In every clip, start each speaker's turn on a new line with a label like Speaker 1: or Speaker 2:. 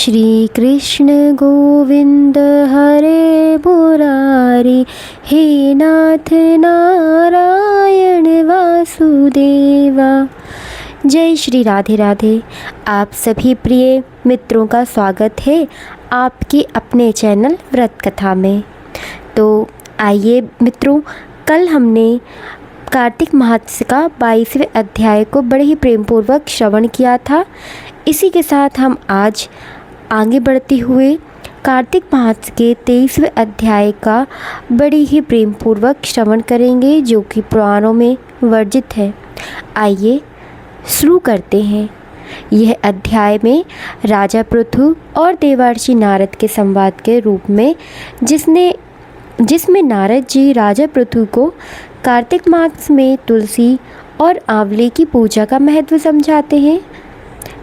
Speaker 1: श्री कृष्ण गोविंद हरे मुरारी, हे नाथ नारायण वासुदेवा। जय श्री राधे राधे। आप सभी प्रिय मित्रों का स्वागत है आपके अपने चैनल व्रत कथा में। तो आइए मित्रों, कल हमने कार्तिक मास का 22वें अध्याय को बड़े ही प्रेमपूर्वक श्रवण किया था। इसी के साथ हम आज आगे बढ़ते हुए कार्तिक मास के 23वें अध्याय का बड़े ही प्रेमपूर्वक श्रवण करेंगे, जो कि पुराणों में वर्जित है। आइए शुरू करते हैं। यह अध्याय में राजा पृथु और देवर्षि नारद के संवाद के रूप में जिसमें नारद जी राजा पृथु को कार्तिक मास में तुलसी और आंवले की पूजा का महत्व समझाते हैं।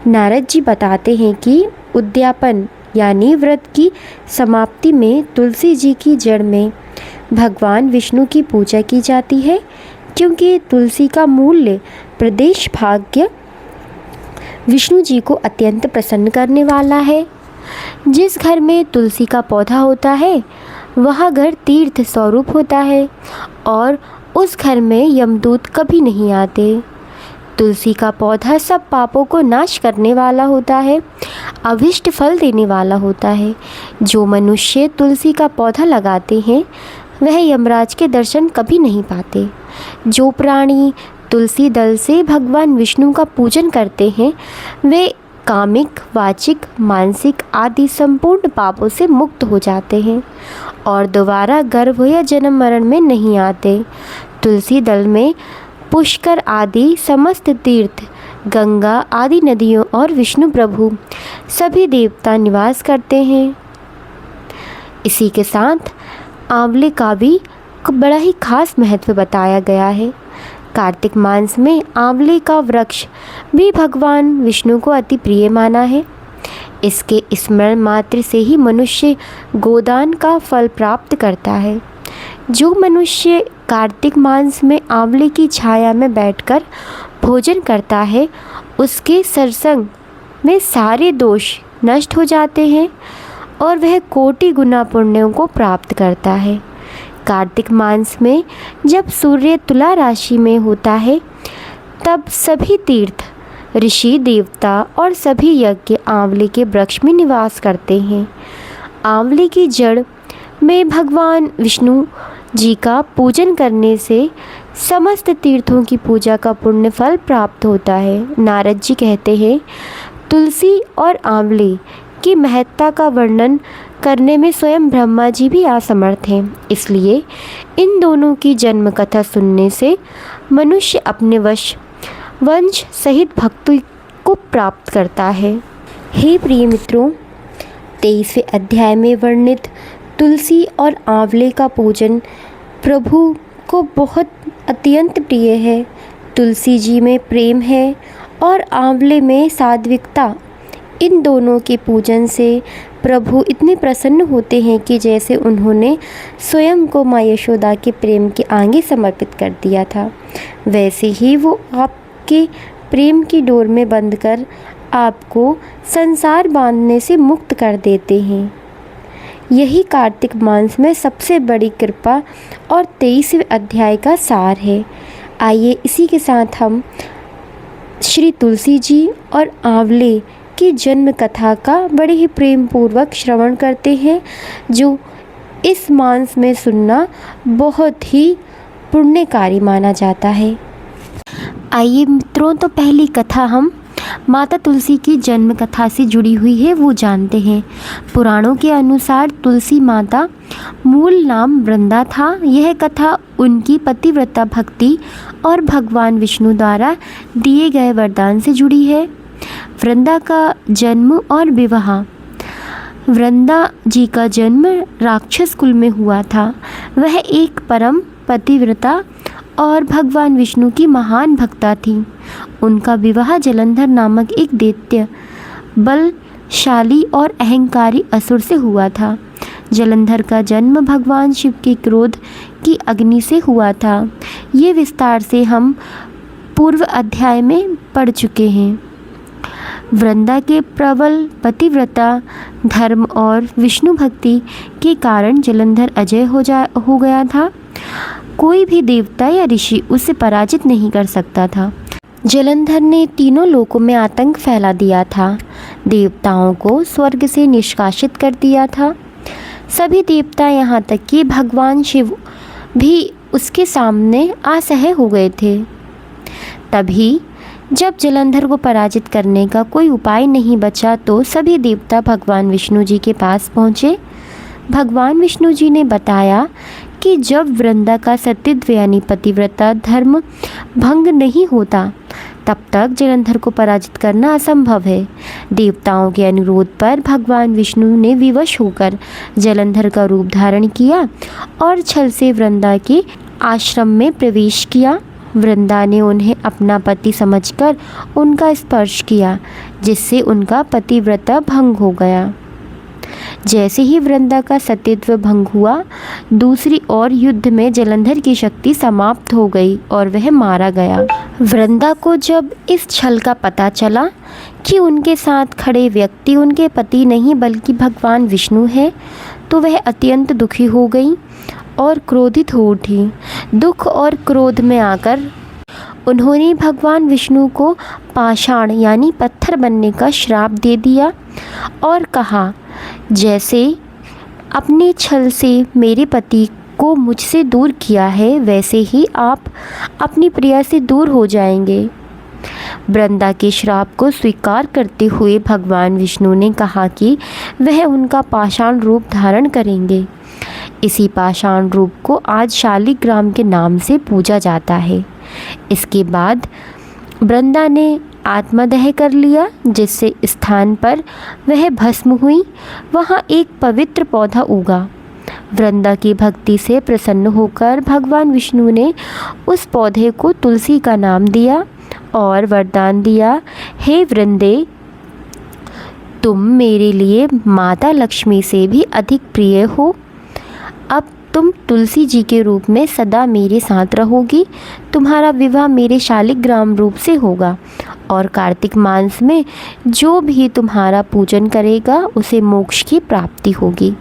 Speaker 1: नारद जी बताते हैं कि उद्यापन यानी व्रत की समाप्ति में तुलसी जी की जड़ में भगवान विष्णु की पूजा की जाती है, क्योंकि तुलसी का मूल्य प्रदेश भाग्य विष्णु जी को अत्यंत प्रसन्न करने वाला है। जिस घर में तुलसी का पौधा होता है वह घर तीर्थ स्वरूप होता है और उस घर में यमदूत कभी नहीं आते। तुलसी का पौधा सब पापों को नाश करने वाला होता है, अभिष्ट फल देने वाला होता है। जो मनुष्य तुलसी का पौधा लगाते हैं वह यमराज के दर्शन कभी नहीं पाते। जो प्राणी तुलसी दल से भगवान विष्णु का पूजन करते हैं वे कामिक, वाचिक, मानसिक आदि संपूर्ण पापों से मुक्त हो जाते हैं और दोबारा गर्भ या जन्म मरण में नहीं आते। तुलसी दल में पुष्कर आदि समस्त तीर्थ, गंगा आदि नदियों और विष्णु प्रभु सभी देवता निवास करते हैं। इसी के साथ आंवले का भी बड़ा ही खास महत्व बताया गया है। कार्तिक मास में आंवले का वृक्ष भी भगवान विष्णु को अति प्रिय माना है। इसके स्मरण मात्र से ही मनुष्य गोदान का फल प्राप्त करता है। जो मनुष्य कार्तिक मास में आंवले की छाया में बैठकर भोजन करता है उसके सरसंग में सारे दोष नष्ट हो जाते हैं और वह कोटि गुना पुण्यों को प्राप्त करता है। कार्तिक मास में जब सूर्य तुला राशि में होता है तब सभी तीर्थ, ऋषि, देवता और सभी यज्ञ आंवले के वृक्ष में निवास करते हैं। आंवले की जड़ में भगवान विष्णु जी का पूजन करने से समस्त तीर्थों की पूजा का पुण्य फल प्राप्त होता है। नारद जी कहते हैं, तुलसी और आंवले की महत्ता का वर्णन करने में स्वयं ब्रह्मा जी भी असमर्थ हैं। इसलिए इन दोनों की जन्म कथा सुनने से मनुष्य अपने वंश सहित भक्ति को प्राप्त करता है। हे प्रिय मित्रों, 23वें अध्याय में वर्णित तुलसी और आंवले का पूजन प्रभु को बहुत अत्यंत प्रिय है। तुलसी जी में प्रेम है और आंवले में सात्विकता। इन दोनों के पूजन से प्रभु इतने प्रसन्न होते हैं कि जैसे उन्होंने स्वयं को माँ यशोदा के प्रेम के आगे समर्पित कर दिया था, वैसे ही वो आपके प्रेम की डोर में बंधकर आपको संसार बांधने से मुक्त कर देते हैं। यही कार्तिक मास में सबसे बड़ी कृपा और 23वें अध्याय का सार है। आइए इसी के साथ हम श्री तुलसी जी और आंवले की जन्म कथा का बड़े ही प्रेम पूर्वक श्रवण करते हैं, जो इस मास में सुनना बहुत ही पुण्यकारी माना जाता है। आइए मित्रों, तो पहली कथा हम माता तुलसी की जन्म कथा से जुड़ी हुई है वो जानते हैं। पुराणों के अनुसार तुलसी माता मूल नाम वृंदा था। यह कथा उनकी पतिव्रता भक्ति और भगवान विष्णु द्वारा दिए गए वरदान से जुड़ी है। वृंदा का जन्म और विवाह। वृंदा जी का जन्म राक्षस कुल में हुआ था। वह एक परम पतिव्रता और भगवान विष्णु की महान भक्ता थी। उनका विवाह जलंधर नामक एक दैत्य, बलशाली और अहंकारी असुर से हुआ था। जलंधर का जन्म भगवान शिव के क्रोध की अग्नि से हुआ था। ये विस्तार से हम पूर्व अध्याय में पढ़ चुके हैं। वृंदा के प्रबल पतिव्रता धर्म और विष्णु भक्ति के कारण जलंधर अजय हो गया था। कोई भी देवता या ऋषि उसे पराजित नहीं कर सकता था। जलंधर ने तीनों लोकों में आतंक फैला दिया था। देवताओं को स्वर्ग से निष्कासित कर दिया था। सभी देवता, यहाँ तक कि भगवान शिव भी उसके सामने असह्य हो गए थे। तभी जब जलंधर को पराजित करने का कोई उपाय नहीं बचा तो सभी देवता भगवान विष्णु जी के पास पहुँचे। भगवान विष्णु जी ने बताया कि जब वृंदा का सतीत्व यानी पतिव्रता धर्म भंग नहीं होता तब तक जलंधर को पराजित करना असंभव है। देवताओं के अनुरोध पर भगवान विष्णु ने विवश होकर जलंधर का रूप धारण किया और छल से वृंदा के आश्रम में प्रवेश किया। वृंदा ने उन्हें अपना पति समझकर उनका स्पर्श किया, जिससे उनका पतिव्रता भंग हो गया। जैसे ही वृंदा का सतीत्व भंग हुआ, दूसरी ओर युद्ध में जलंधर की शक्ति समाप्त हो गई और वह मारा गया। वृंदा को जब इस छल का पता चला कि उनके साथ खड़े व्यक्ति उनके पति नहीं बल्कि भगवान विष्णु है, तो वह अत्यंत दुखी हो गई और क्रोधित हो उठी। दुख और क्रोध में आकर उन्होंने भगवान विष्णु को पाषाण यानी पत्थर बनने का श्राप दे दिया और कहा, जैसे अपने छल से मेरे पति को मुझसे दूर किया है, वैसे ही आप अपनी प्रिया से दूर हो जाएंगे। वृंदा के श्राप को स्वीकार करते हुए भगवान विष्णु ने कहा कि वह उनका पाषाण रूप धारण करेंगे। इसी पाषाण रूप को आज शालिग्राम के नाम से पूजा जाता है। इसके बाद वृंदा ने आत्मदह कर लिया, जिससे स्थान पर वह भस्म हुई। वहाँ एक पवित्र पौधा उगा। वृंदा की भक्ति से प्रसन्न होकर भगवान विष्णु ने उस पौधे को तुलसी का नाम दिया और वरदान दिया, हे वृंदे, तुम मेरे लिए माता लक्ष्मी से भी अधिक प्रिय हो। अब तुम तुलसी जी के रूप में सदा मेरे साथ रहोगी। तुम्हारा विवाह मेरे शालिग्राम रूप से होगा और कार्तिक मास में जो भी तुम्हारा पूजन करेगा उसे मोक्ष की प्राप्ति होगी।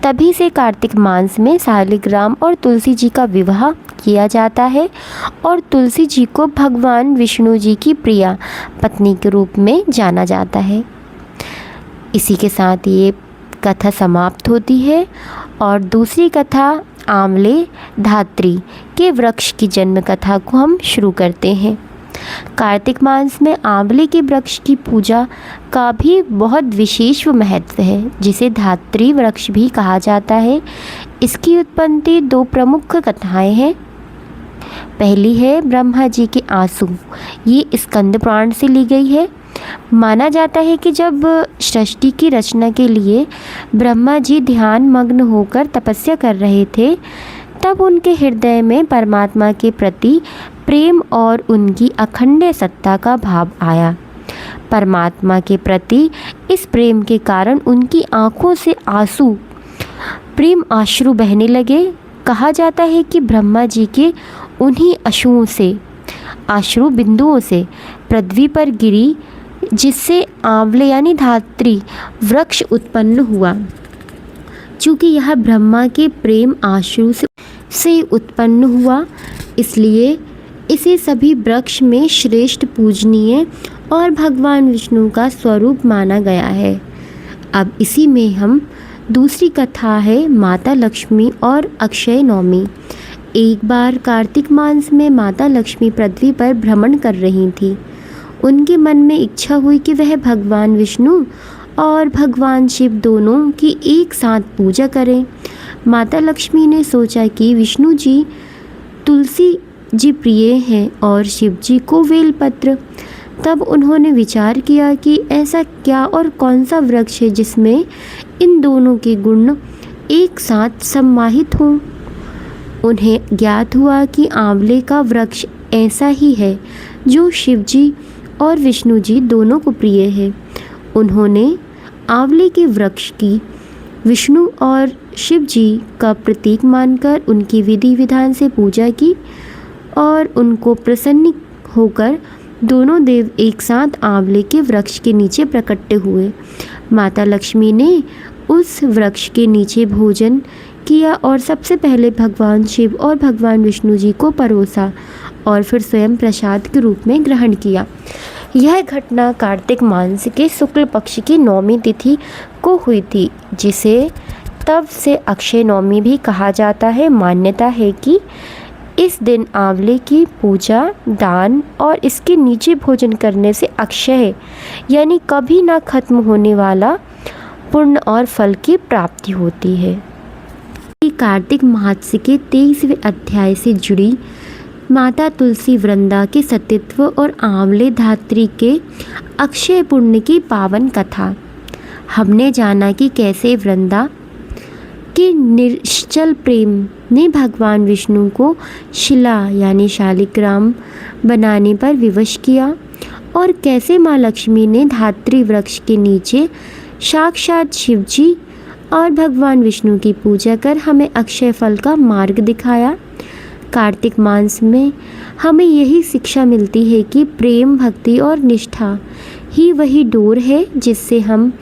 Speaker 1: तभी से कार्तिक मास में शालिग्राम और तुलसी जी का विवाह किया जाता है और तुलसी जी को भगवान विष्णु जी की प्रिया पत्नी के रूप में जाना जाता है। इसी के साथ ये कथा समाप्त होती है और दूसरी कथा आंवले धात्री के वृक्ष की जन्म कथा को हम शुरू करते हैं। कार्तिक मास में आंवले के वृक्ष की पूजा का भी बहुत विशेष महत्व है, जिसे धात्री वृक्ष भी कहा जाता है। इसकी उत्पत्ति दो प्रमुख कथाएं हैं। पहली है ब्रह्मा जी के आंसू। ये स्कंद पुराण से ली गई है। माना जाता है कि जब सृष्टि की रचना के लिए ब्रह्मा जी ध्यान मग्न होकर तपस्या कर रहे थे, तब उनके हृदय में परमात्मा के प्रति प्रेम और उनकी अखंड सत्ता का भाव आया। परमात्मा के प्रति इस प्रेम के कारण उनकी आँखों से आंसू, प्रेम आश्रु बहने लगे। कहा जाता है कि ब्रह्मा जी के उन्हीं आश्रु बिंदुओं से पृथ्वी पर गिरी, जिससे आंवले यानी धात्री वृक्ष उत्पन्न हुआ। चूँकि यह ब्रह्मा के प्रेम आश्रु से उत्पन्न हुआ, इसलिए इसे सभी वृक्ष में श्रेष्ठ, पूजनीय और भगवान विष्णु का स्वरूप माना गया है। अब इसी में हम दूसरी कथा है माता लक्ष्मी और अक्षय नवमी। एक बार कार्तिक मास में माता लक्ष्मी पृथ्वी पर भ्रमण कर रही थी। उनके मन में इच्छा हुई कि वह भगवान विष्णु और भगवान शिव दोनों की एक साथ पूजा करें। माता लक्ष्मी ने सोचा कि विष्णु जी तुलसी जी प्रिय हैं और शिव जी को बेलपत्र। तब उन्होंने विचार किया कि ऐसा क्या और कौन सा वृक्ष है जिसमें इन दोनों के गुण एक साथ समाहित हों। उन्हें ज्ञात हुआ कि आंवले का वृक्ष ऐसा ही है जो शिव जी और विष्णु जी दोनों को प्रिय है। उन्होंने आंवले के वृक्ष की विष्णु और शिव जी का प्रतीक मानकर उनकी विधि विधान से पूजा की और उनको प्रसन्न होकर दोनों देव एक साथ आंवले के वृक्ष के नीचे प्रकट हुए। माता लक्ष्मी ने उस वृक्ष के नीचे भोजन किया और सबसे पहले भगवान शिव और भगवान विष्णु जी को परोसा और फिर स्वयं प्रसाद के रूप में ग्रहण किया। यह घटना कार्तिक मास के शुक्ल पक्ष की नौमी तिथि को हुई थी, जिसे तब से अक्षय नवमी भी कहा जाता है। मान्यता है कि इस दिन आंवले की पूजा, दान और इसके नीचे भोजन करने से अक्षय यानी कभी ना खत्म होने वाला पुण्य और फल की प्राप्ति होती है। कार्तिक मास के 23वें अध्याय से जुड़ी माता तुलसी वृंदा के सतीत्व और आंवले धात्री के अक्षय पुण्य की पावन कथा। हमने जाना कि कैसे वृंदा के निश्चल प्रेम ने भगवान विष्णु को शिला यानी शालिग्राम बनाने पर विवश किया और कैसे माँ लक्ष्मी ने धात्री वृक्ष के नीचे साक्षात शिवजी और भगवान विष्णु की पूजा कर हमें अक्षय फल का मार्ग दिखाया। कार्तिक मास में हमें यही शिक्षा मिलती है कि प्रेम, भक्ति और निष्ठा ही वही डोर है जिससे हम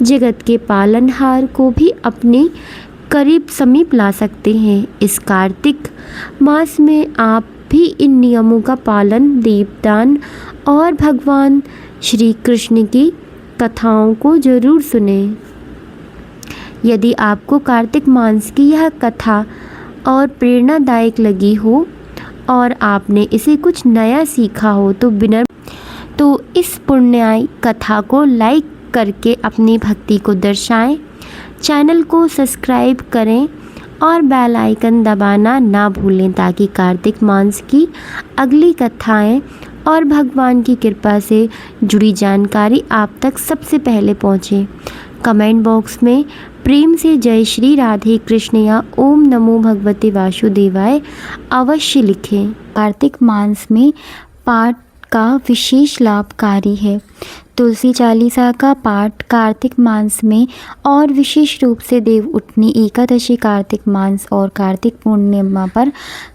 Speaker 1: जगत के पालनहार को भी अपने करीब समीप ला सकते हैं। इस कार्तिक मास में आप भी इन नियमों का पालन, दीपदान और भगवान श्री कृष्ण की कथाओं को जरूर सुने। यदि आपको कार्तिक मास की यह कथा और प्रेरणादायक लगी हो और आपने इसे कुछ नया सीखा हो तो इस पुण्याई कथा को लाइक करके अपनी भक्ति को दर्शाएं। चैनल को सब्सक्राइब करें और बेल आइकन दबाना ना भूलें ताकि कार्तिक मास की अगली कथाएं और भगवान की कृपा से जुड़ी जानकारी आप तक सबसे पहले पहुंचे। कमेंट बॉक्स में प्रेम से जय श्री राधे कृष्ण या ओम नमो भगवते वासुदेवाय अवश्य लिखें। कार्तिक मास में पाठ का विशेष लाभकारी है। तुलसी चालीसा का पाठ कार्तिक मास में और विशेष रूप से देव उठनी एकादशी, कार्तिक मास और कार्तिक पूर्णिमा पर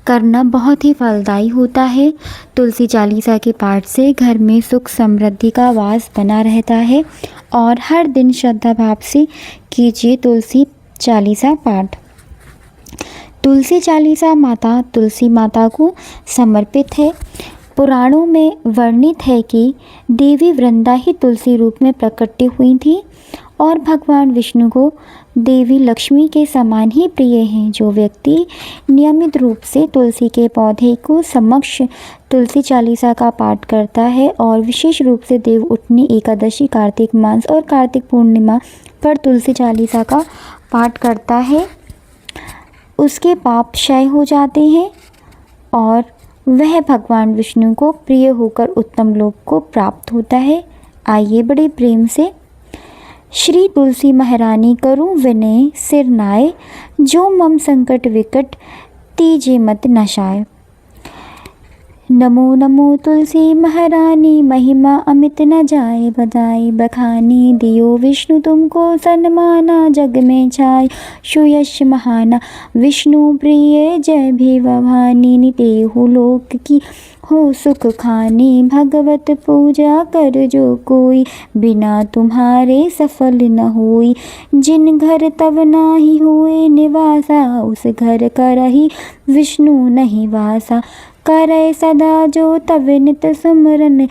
Speaker 1: करना बहुत ही फलदायी होता है। तुलसी चालीसा के पाठ से घर में सुख समृद्धि का वास बना रहता है और हर दिन श्रद्धा भाव से कीजिए तुलसी चालीसा पाठ। तुलसी चालीसा माता तुलसी माता को समर्पित है। पुराणों में वर्णित है कि देवी वृंदा ही तुलसी रूप में प्रकट हुई थी और भगवान विष्णु को देवी लक्ष्मी के समान ही प्रिय हैं। जो व्यक्ति नियमित रूप से तुलसी के पौधे को समक्ष तुलसी चालीसा का पाठ करता है और विशेष रूप से देव उठनी एकादशी, कार्तिक मास और कार्तिक पूर्णिमा पर तुलसी चालीसा का पाठ करता है, उसके पाप क्षय हो जाते हैं और वह भगवान विष्णु को प्रिय होकर उत्तम लोक को प्राप्त होता है। आइए बड़े प्रेम से श्री तुलसी महारानी करूं विनय सिर नाय, जो मम संकट विकट तीजे मत नशाय। नमो नमो तुलसी महारानी, महिमा अमित न जाए बधाई बखानी। दियो विष्णु तुमको सन्माना, जग में छाय सुयश महाना। विष्णु प्रिय जय भीवा भानी, नितेहु लोक की हो सुख खानी। भगवत पूजा कर जो कोई, बिना तुम्हारे सफल न होई। जिन घर तब नाही हुए निवासा, उस घर करहि विष्णु नहीं वासा। करे सदा जो तब नित सुमरन,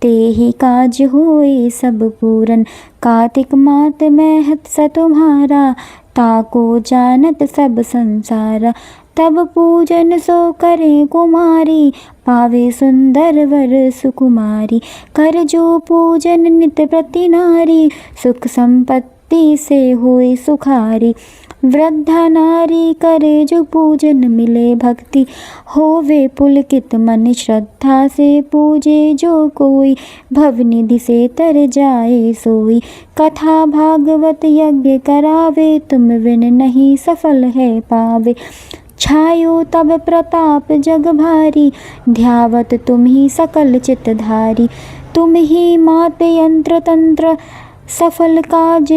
Speaker 1: ते ही काज होए सब पूरन। कार्तिक मात महत स तुम्हारा, ताको जानत सब संसारा। तब पूजन सो करे कुमारी, पावे सुंदर वर सुकुमारी। कर जो पूजन नित प्रति नारी, सुख संपत्ति से होए सुखारी। वृद्धा नारी करे जो पूजन मिले भक्ति, होवे पुलकित मन श्रद्धा से पूजे जो कोई। भवनिधि से तर जाए सोई, कथा भागवत यज्ञ करावे। तुम बिन नहीं सफल है पावे। छायो तब प्रताप जग भारी, ध्यावत तुम ही सकल चितधारी। तुम ही मात यंत्र तंत्र, सफल काज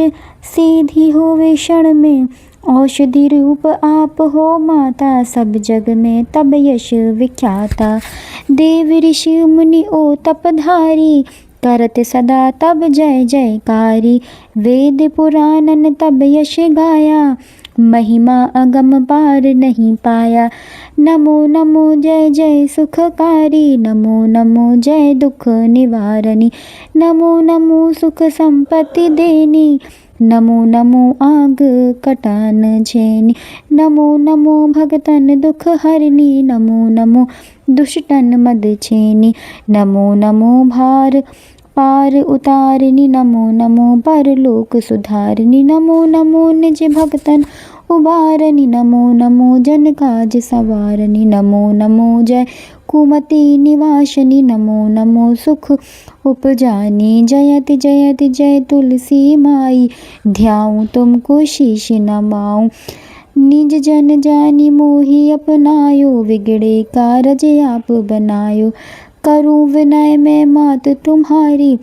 Speaker 2: सीधी होवे क्षण में, औषधि रूप आप हो माता, सब जग में तब यश विख्याता। देव ऋषि मुनि ओ तपधारी, करत सदा तब जय जयकारी। वेद पुराणन तब यश गाया, महिमा अगम पार नहीं पाया। नमो नमो जय जय सुखकारी, नमो नमो जय दुख निवारणी। नमो नमो सुख संपत्ति देनी, नमो नमो आग कटान झेनी। नमो नमो भगतन दुख हरनी, नमो नमो दुष्टन मद छेनी। नमो नमो भार पार उतारनी, नमो नमो परलोक सुधारनी। नमो नमो निज भगतन उबारनी, नमो नमो जन काज सवारनी। नमो नमो जय कुमति निवासनी, नमो नमो सुख उपजानी। जयति जयति जय तुलसी माई, ध्याऊं तुमको शीश नमाऊं। निज जन जानी मोहि अपनायो, बिगड़े कारज आप बनायो। करूं विनय मैं मात तुम्हारी,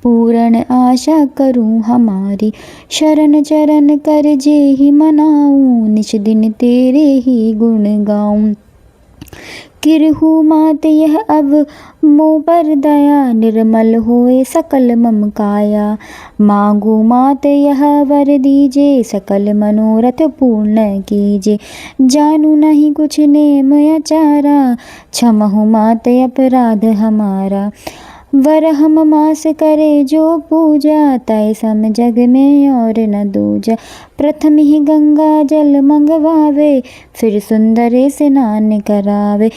Speaker 2: पूर्ण आशा करूं हमारी। शरण चरण कर जेहि मनाऊं, निज दिन तेरे ही गुण गाऊं। किरहु मात यह अब मोह पर दया, निर्मल होए सकल मम काया। मांगू मात यह वर दीजे, सकल मनोरथ पूर्ण कीजे। जानू नहीं कुछ नेम आचारा, क्षमहु मात अपराध हमारा। वर हम मास करे जो पूजा, तय सम जग में और न दूजा। प्रथम ही गंगा जल मंगवावे, फिर सुंदर स्नान करावे।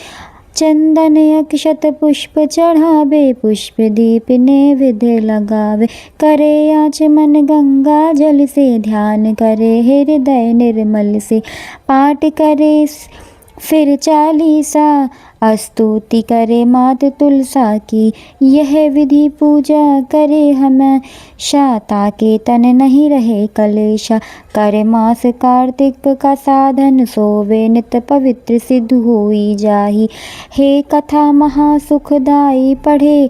Speaker 2: चंदन अक्षत पुष्प चढ़ावे, पुष्प दीप नैवेद्य लगावे। करे आचमन गंगा जल से, ध्यान करे हृदय निर्मल से। पाठ करे फिर चालीसा, स्तुति करे मात तुलसा की। यह विधि पूजा करे हमेशा, ताके तन नहीं रहे कलेशा। करे मास कार्तिक का साधन, सोवे नित पवित्र सिद्ध होई जाही। हे कथा महासुखदाई, पढ़े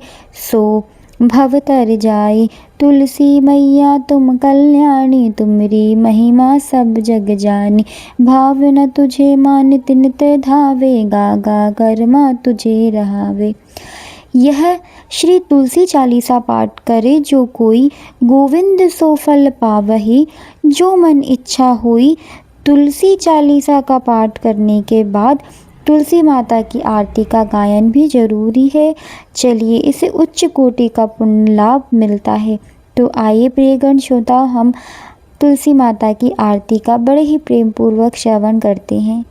Speaker 2: सो भव तर जाई। तुलसी मैया तुम कल्याणी, तुमरी महिमा सब जग जानी। भावना तुझे मानित नित धावे, गा गा कर माँ तुझे रहावे। यह श्री तुलसी चालीसा पाठ करे जो कोई, गोविंद सो फल पावही, जो मन इच्छा होई। तुलसी चालीसा का पाठ करने के बाद तुलसी माता की आरती का गायन भी जरूरी है। चलिए, इसे उच्च कोटि का पुण्य लाभ मिलता है। तो आइए प्रियगण श्रोता, हम तुलसी माता की आरती का बड़े ही प्रेम पूर्वक श्रवण करते हैं।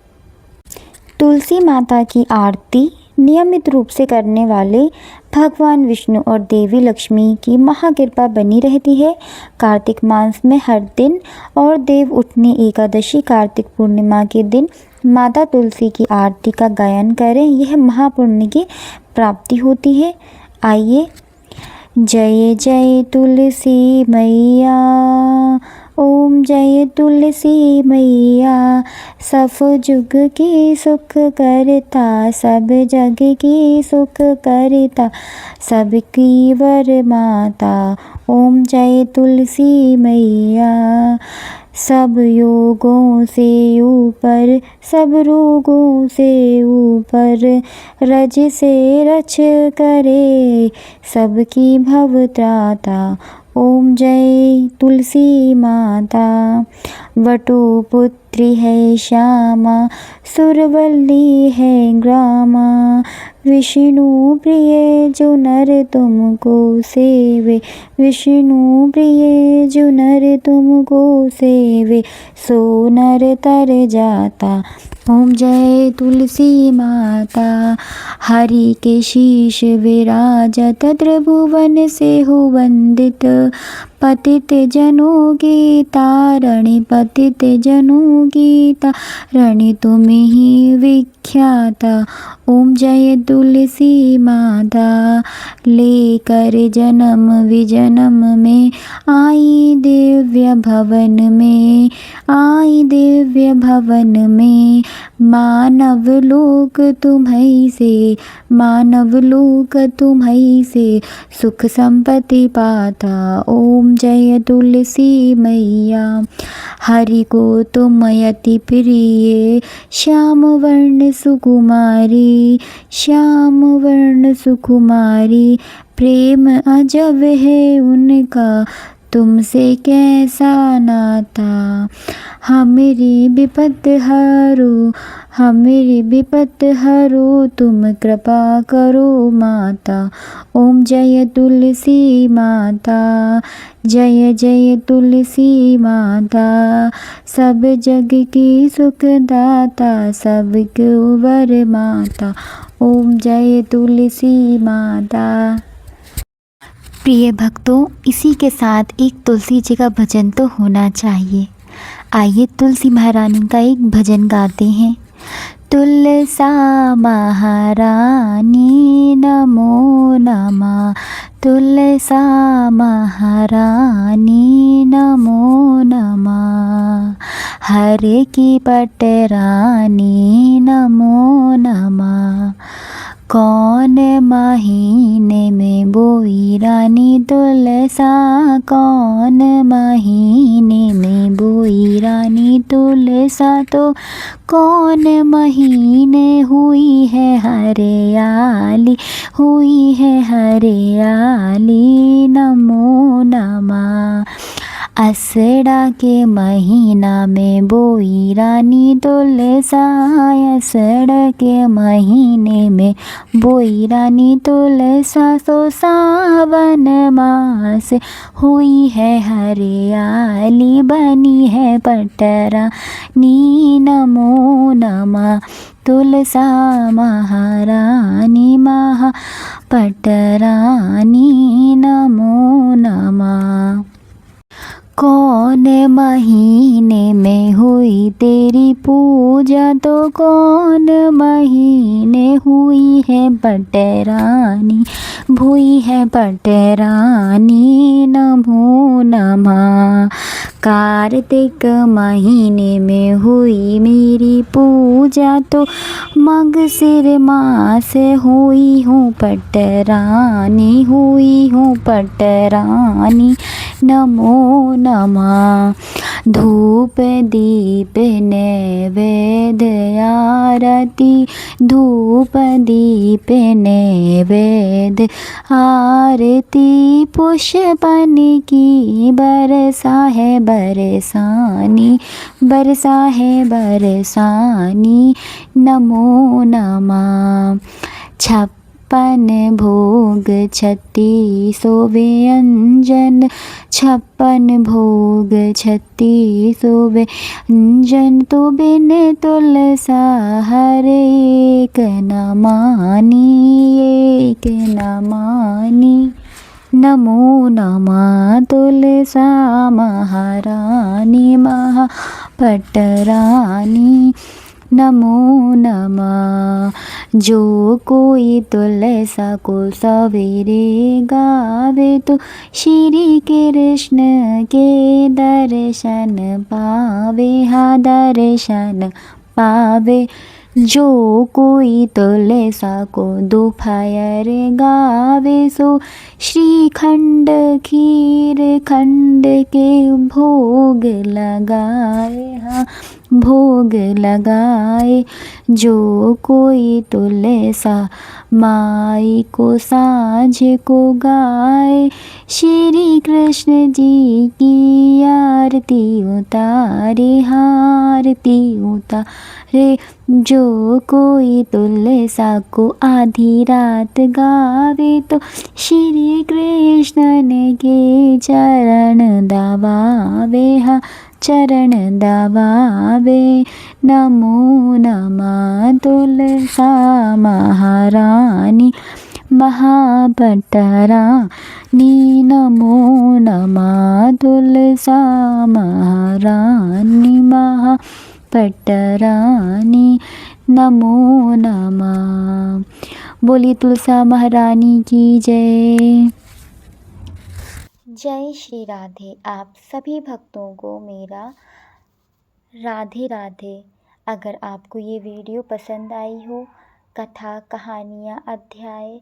Speaker 2: तुलसी माता की आरती नियमित रूप से करने वाले भगवान विष्णु और देवी लक्ष्मी की महाकृपा बनी रहती है। कार्तिक मास में हर दिन और देव उठनी एकादशी कार्तिक पूर्णिमा के दिन माता तुलसी की आरती का गायन करें, यह महापुण्य की प्राप्ति होती है। आइए, जय जय तुलसी मैया, ओम जय तुलसी मैया। सब जुग की सुख करता, सब जग की सुख करता, सबकी वर माता। ओम जय तुलसी मैया। सब योगों से ऊपर, सब रोगों से ऊपर, रज से रच करे, सबकी भवत्राता। ओम जय तुलसी माता। वटुपुत्री है श्यामा, सुरवल्ली है ग्रामा, विष्णु प्रिय जो नर तुमको सेवे, विष्णु प्रिय जो नर तुमको सेवे, सो नर तर जाता। ओम जय तुलसी माता। हरि के शीश विराजत, त्रिभुवन से हो वंदित, पतित जनों की तारणी, पतित जनों की तारणी, तुम ही विख्याता। ओम जय तुलसी माता। लेकर जन्म विजन्म में आई दिव्य भवन में, आई दिव्य भवन में, मानव लोक तुम्हीं से, मानव लोक तुम्हीं से, सुख संपत्ति पाता। ओम ओम जय तुलसी मैया। हरि को तुम अति प्रिय, श्याम वर्ण सुकुमारी, श्याम वर्ण सुकुमारी। प्रेम अजब है उनका, तुमसे कैसा नाता। हमारी विपत हरो, हमारी विपत हरो, तुम कृपा करो माता। ओम जय तुलसी माता, जय जय तुलसी माता। सब जग की सुखदाता, सबको वर माता। ओम जय तुलसी माता। प्रिय भक्तों, इसी के साथ एक तुलसी जी का भजन तो होना चाहिए। आइए तुलसी महारानी का एक भजन गाते हैं। तुलसा महारानी नमो नमः, तुलसा महारानी नमो नमः। हरे की पटरानी नमो नमः। कौन महीने में बोई रानी तुलसा, कौन महीने में बोई रानी तुलसा। तो कौन महीने हुई है हरियाली, हुई है हरियाली नमो नमः। असड़ा के महीना में बोई रानी तुलसा, असड़ा के महीने में बोई रानी तुलसा। सो सावन मास हुई है हरियाली, बनी है पटरानी नमो नमः। तुलसा महारानी महा पटरानी नमो नमः। कौन महीने में हुई तेरी पूजा, तो कौन महीने हुई है पटरानी, भुई है पटरानी नमो नमः। कार्तिक महीने में हुई मेरी पूजा, तो मगसिर मास हुई हूँ पटरानी, हुई हूँ पटरानी नमो नमः। धूप दीप नैवेद्य आरती, धूप दीप नैवेद्य आरती। पुष्पन की बरसा है बरसानी, बरसा है बरसानी नमो नमः। छप्पन भोग 36 व्यंजन, छप्पन भोग 36 व्यंजन। तो बिन तुलसा हर एक न मानी, एक न मानी नमो नमः। तुलसा महारानी महा पटरानी नमो नमः। जो कोई तुलसा को सवेरे गावे, तो श्री कृष्ण के दर्शन पावे, हाँ दर्शन पावे। जो कोई तुलसा को दोपहर गावे, सो श्रीखंड खीर खंड के भोग लगाए, हाँ भोग लगाए। जो कोई तुलसा माई को साँझ को गाए, श्री कृष्ण जी की आरती उतारे, आरती उतारे। जो कोई तुलसा को आधी रात गावे, तो श्री कृष्ण के चरण दबावे, हाँ चरण दबावे नमो नमः। तुलसा महारानी महापटरानी नमो नमः। तुलसा महारानी महापटरानी नमो नमः। बोली तुलसा महारानी की जय। जय श्री राधे। आप सभी भक्तों को मेरा राधे राधे। अगर आपको ये वीडियो पसंद आई हो, कथा कहानियाँ अध्याय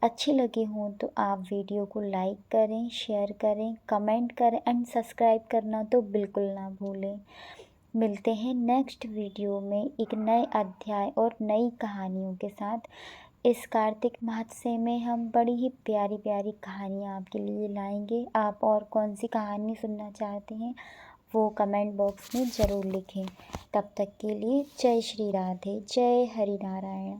Speaker 2: अच्छे लगे हों तो आप वीडियो को लाइक करें, शेयर करें, कमेंट करें एंड सब्सक्राइब करना तो बिल्कुल ना भूलें। मिलते हैं नेक्स्ट वीडियो में एक नए अध्याय और नई कहानियों के साथ। इस कार्तिक माह में हम बड़ी ही प्यारी प्यारी कहानियाँ आपके लिए लाएंगे। आप और कौन सी कहानी सुनना चाहते हैं वो कमेंट बॉक्स में ज़रूर लिखें। तब तक के लिए जय श्री राधे, जय हरि नारायण।